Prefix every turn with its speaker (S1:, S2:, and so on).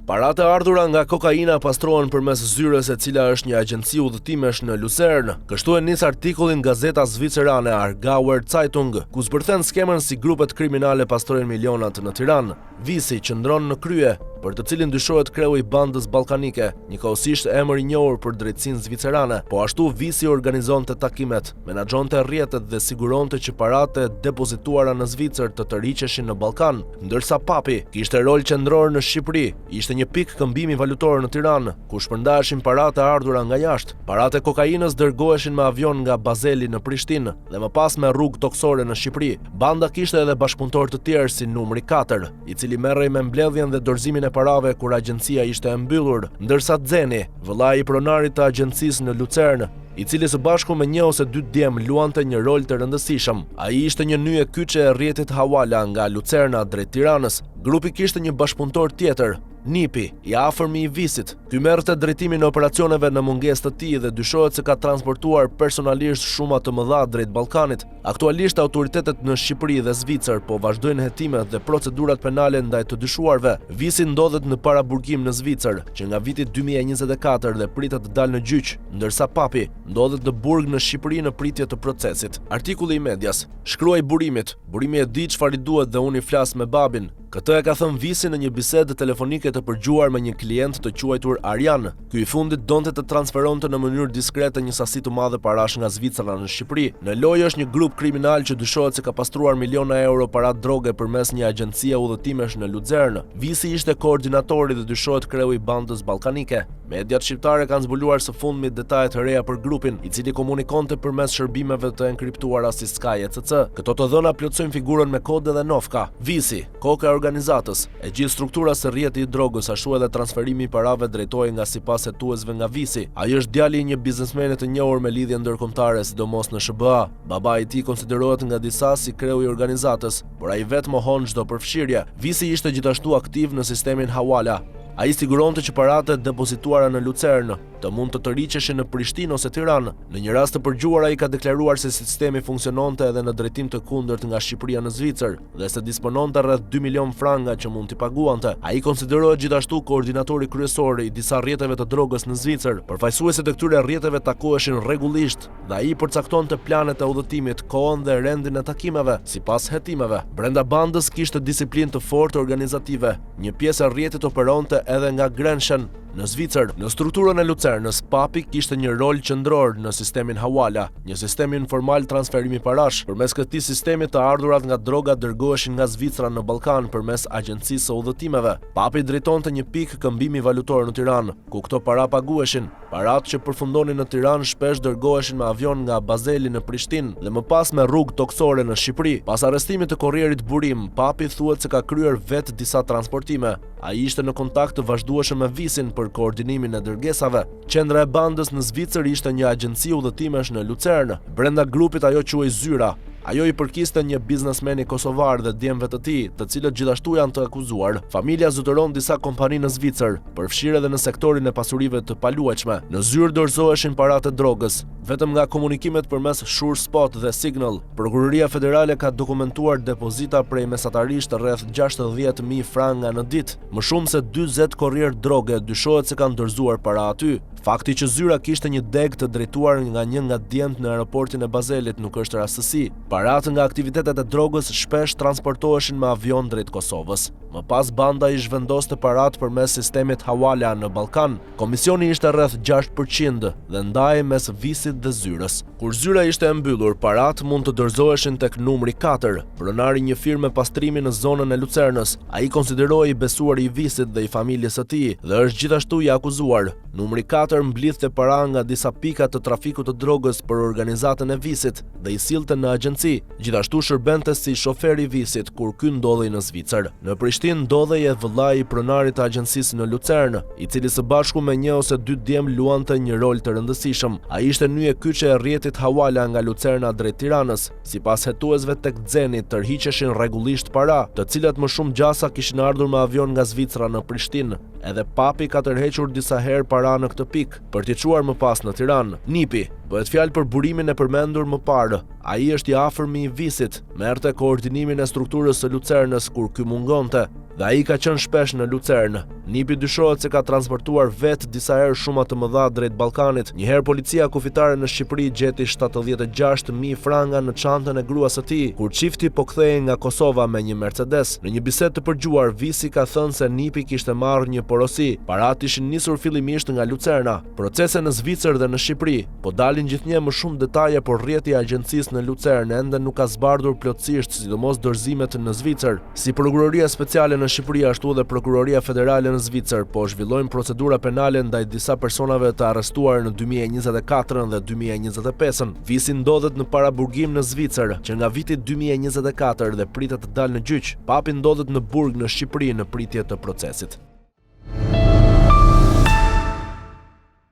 S1: Paratë e ardhura nga kokaina pastrohen përmes zyrës e cila është një agjenci udhëtimesh në Lucern. Kështu e nis artikullin gazeta zvicerane Aargauer Zeitung, ku zbërthen skemën si grupet kriminale pastrojnë milionat në Tiranë. Visi qëndron në krye, për të cilin dyshohet kreu i bandës ballkanike, njëkohësisht emër i njohur për drejtsinë zvicerane, po ashtu Visi organizonte takimet, menaxhonte rrjetet dhe siguronte që paratë depozituara në Zvicër të tërhiqeshin në Ballkan, ndërsa papi kishte rol qendror në Shqipëri, ishte një pikë këmbimi valutor në Tiranë, ku shpërndaheshin paratë e ardhura nga jashtë. Paratë e kokainës dërgoheshin me avion nga Bazeli në Prishtinë dhe më pas me rrugë toksore në Shqipëri. Banda kishte edhe bashkëpunëtor të tjerë si numri 4, i cili merrej me mbledhjen dhe dorëzimin e parave kur agjencia ishte e mbyllur, ndërsa Xeni, vëllai i pronarit të agjencisë në Lucern, i cili së bashku me një ose dy djem luante një rol të rëndësishëm. Ai ishte një nyje kyçe e rrjetit Hawala nga Lucerna drejt Tiranës. Grupi kishte një bashkëpunëtor tjetër, Nipi, i afërmi i Visit. Ky merrte drejtimin e operacioneve në mungesë të tij dhe dyshohet se ka transportuar personalisht shuma të mëdha drejt Ballkanit. Aktualisht autoritetet në Shqipëri dhe Zvicër po vazhdojnë hetimet dhe procedurat penale ndaj të dyshuarve. Visi ndodhet në paraburgim në Zvicër, që nga viti 2024 dhe pritet të dalë në gjyq, ndërsa papi ndodhet në burg në Shqipëri në pritje të procesit. Artikulli i Medias. Shkruaj burimit. Burimi e di çfarë duhet dhe unë i flas me babin. Këtë e ka thënë Visi në një bisedë telefonike të përgjuar me një klient të quajtur Arjan. Ky i fundit donte të transferonte në mënyrë diskrete një sasi të madhe parash nga Zvicra në Shqipëri. Në lojë është një grup kriminal që dyshohet se ka pastruar miliona euro para droge përmes një agjencie udhëtimesh në Lucern. Visi ishte koordinatori dhe dyshohet kreu i bandës ballkanike. Mediat shqiptare kanë zbuluar së fundmi detajet të reja për grupin, i cili komunikonte përmes shërbimeve të enkriptuara si Sky ECC. Këto të dhëna plotësojnë figurën me kode dhe nofka. Visi, koka e organizatës, e gjithë struktura së rrjeti i drogës, ashtu edhe transferimi i parave drejtohej nga sipas hetuesve nga Visi. Ai është djali i një biznesmeni të njohur me lidhje ndërkombëtare, sidomos në SBA. Baba i tij konsiderohet nga disa si kreu i organizatës, por ai vetë mohon çdo përfshirje. Visi ishte gjithashtu aktiv në sistemin Hawala. Ai siguronte që paratë depozituara në Lucern të mund të tërhiqeshin në Prishtinë ose Tiranë. Në një rast të përgjuar ai ka deklaruar se sistemi funksiononte edhe në drejtim të kundërt nga Shqipëria në Zvicër dhe se dispononte rreth 2 milion franga që mund t'i paguante. Ai konsiderohet gjithashtu koordinatori kryesor i disa rrjeteve të drogës në Zvicër. Përfaqësuesit e këtyre rrjeteve takoheshin rregullisht dhe ai përcaktonte planet e udhëtimit, kohën dhe rendin e takimeve sipas hetimeve. Brenda bandës kishte disiplinë të fortë organizative. Një pjesë e rrjetit operonte edhe nga Grenchen në Zvicër. Në strukturën e Lucernës, papi kishte një rol qendror në sistemin Hawala, një sistem informal transferimi parash. Përmes këtij sistemi të ardhurat nga droga dërgoheshin nga Zvicra në Ballkan përmes agjencisë së udhëtimeve. Papi drejtonte një pikë këmbimi valutor në Tiranë, ku këto para paguheshin. Paratë që përfundonin në Tiranë shpesh dërgoheshin me avion nga Bazeli në Prishtinë dhe më pas me rrugë toksore në Shqipëri. Pas arrestimit të kurrierit Burim, papi thuhet se ka kryer vetë disa transportime. Ai ishte në kontakt të vazhdueshëm me Visin për koordinimin e dërgesave. Qendra e bandës në Zvicër ishte një agjenci udhëtimesh në Lucern. Brenda grupit ajo quhej Zyra. Ajo i përkiste një biznesmeni kosovar dhe djemve të tij, të cilët gjithashtu janë të akuzuar. Familja zotëron disa kompani në Zvicër, përfshirë edhe në sektorin e pasurive të paluajtshme. Në Zyrë dorëzoheshin paratë e drogës, vetëm nga komunikimet përmes Sure Spot dhe Signal. Prokuroria Federale ka dokumentuar depozita prej mesatarisht rreth 60.000 franga në ditë. Më shumë se 40 korrier droge dyshohet se kanë dorëzuar para aty. Fakti që Zyra kishte një deg të drejtuar nga një nga djemt në aeroportin e Bazelit nuk është rastësi. Paratë nga aktivitetet e drogës shpesh transportoheshin me avion drejt Kosovës. Më pas banda i zhvendoste paratë përmes sistemit Hawala në Ballkan. Komisioni ishte rreth 6% dhe ndahej mes Visit dhe Zyrës. Kur Zyra ishte e mbyllur, paratë mund të dorëzoheshin tek numri 4, pronari një firme pastrimi në zonën e Lucernës. Ai konsiderohej i besuar i Visit dhe i familjes së tij dhe është gjithashtu i akuzuar. Numri 4 mblidhte para nga disa pika të trafikut të drogës për organizatën e Visit dhe i sillte në agjenci. Gjithashtu shërbente si shofer i Visit kur ky ndodhej në Zvicër. Në Prishtinë ndodhej edhe vëllai i pronarit të agjencisë në Lucern, i cili së bashku me një ose dy djem luante një rol të rëndësishëm. Ai ishte nyje kyçe e rrjetit Hawala nga Lucerna drejt Tiranës. Sipas hetuesve tek Xeni tërhiqeshin rregullisht para, të cilat më shumë gjasa kishin ardhur me avion nga Zvicra në Prishtinë. Edhe papi ka tërhequr disa herë para në këtë pikë, për t'i çuar më pas në Tiranë. Nipi, bëhet fjalë për burimin e përmendur më parë. Ai është i afërmi i Visit, merrte koordinimin e strukturës së Lucernës kur ky mungonte, dhe ai ka qenë shpesh në Lucern. Nipi dyshohet se ka transportuar vetë disa herë shuma të mëdha drejt Ballkanit. Njëherë policia kufitare në Shqipëri gjeti 76.000 franga në çantën e gruas së tij, kur çifti po kthehej nga Kosova me një Mercedes. Në një bisedë të përgjuar, Visi ka thënë se nipi kishte marrë një porosi. Parat ishin nisur fillimisht nga Lucerna. Procese në Zvicër dhe në Shqipëri po dalin gjithnjë më shumë detaje, por rrjeti i agjencisë në Lucernë ende nuk ka zbardhur plotësisht, sidomos dorëzimet në Zvicër. Si Prokuroria Speciale në Shqipëri ashtu dhe Prokuroria Federale në Zvicër po zhvillojnë procedura penale ndaj disa personave të arrestuar në 2024 dhe 2025. Visi ndodhet në paraburgim në Zvicër që nga viti 2024 dhe pritet të dalë në gjyq. Papi ndodhet në burg në Shqipëri në pritje të procesit.